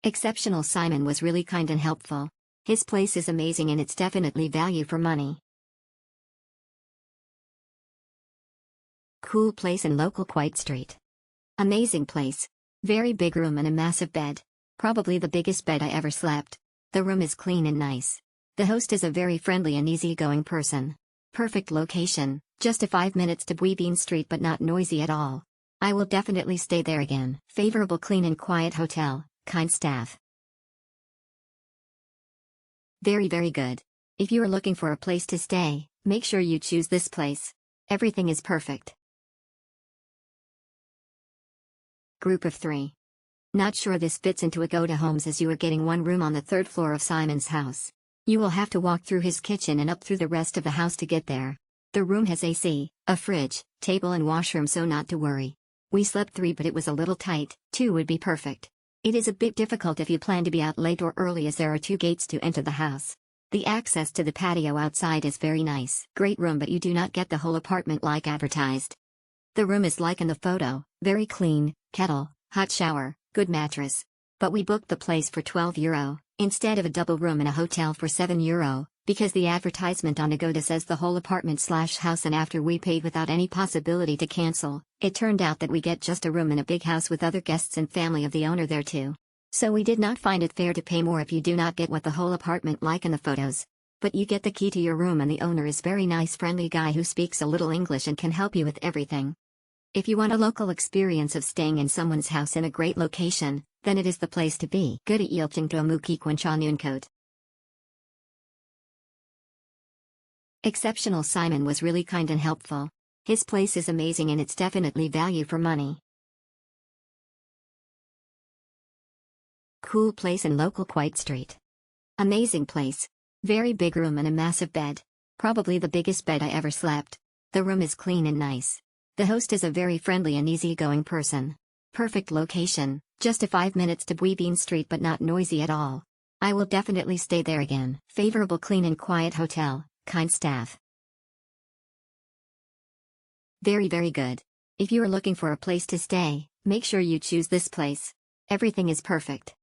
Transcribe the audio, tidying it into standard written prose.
Exceptional Simon was really kind and helpful. His place is amazing and it's definitely value for money. Cool place and local quiet street. Amazing place. Very big room and a massive bed. Probably the biggest bed I ever slept. The room is clean and nice. The host is a very friendly and easygoing person. Perfect location, just a 5 minutes to Bean Street but not noisy at all. I will definitely stay there again. Favorable clean and quiet hotel, kind staff. Very good. If you are looking for a place to stay, make sure you choose this place. Everything is perfect. Group of 3. Not sure this fits into Agoda Homes as you are getting one room on the 3rd floor of Simon's house. You will have to walk through his kitchen and up through the rest of the house to get there. The room has AC, a fridge, table and washroom, so not to worry. We slept 3 but it was a little tight, 2 would be perfect. It is a bit difficult if you plan to be out late or early as there are 2 gates to enter the house. The access to the patio outside is very nice. Great room but you do not get the whole apartment like advertised. The room is like in the photo, very clean, kettle, hot shower, good mattress. But we booked the place for €12, instead of a double room in a hotel for €7, because the advertisement on Agoda says the whole apartment/house, and after we paid without any possibility to cancel, it turned out that we get just a room in a big house with other guests and family of the owner there too. So we did not find it fair to pay more if you do not get what the whole apartment like in the photos. But you get the key to your room and the owner is very nice friendly guy who speaks a little English and can help you with everything. If you want a local experience of staying in someone's house in a great location, then it is the place to be. Good ilching to muki Quinchanunkot. Exceptional Simon was really kind and helpful. His place is amazing and it's definitely value for money. Cool place and local quiet street. Amazing place. Very big room and a massive bed. Probably the biggest bed I ever slept. The room is clean and nice. The host is a very friendly and easygoing person. Perfect location, just a 5 minutes to Bean Street but not noisy at all. I will definitely stay there again. Favorable clean and quiet hotel, kind staff. Very good. If you are looking for a place to stay, make sure you choose this place. Everything is perfect.